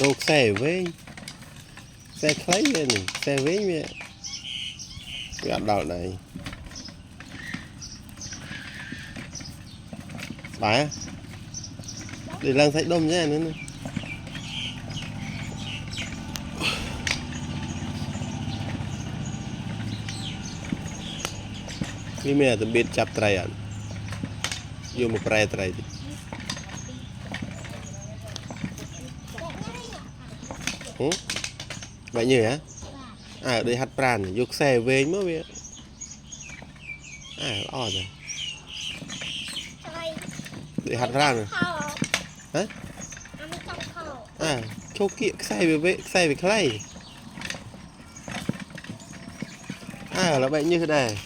យកខ្សែវែងខ្សែខ្លីវានេះខ្សែវែងវាអត់ដល់ដៃបាយđi lang thấy đông nha nữaนี่แม่จะเบ็ดจับไตรอ่ะอยู่มาแปรไตรดิvậy như hả đây hạt pràn dục xe về mới biết lo rồi đây hạt pràn rồi hả châu kia xe về clay là vậy như thế này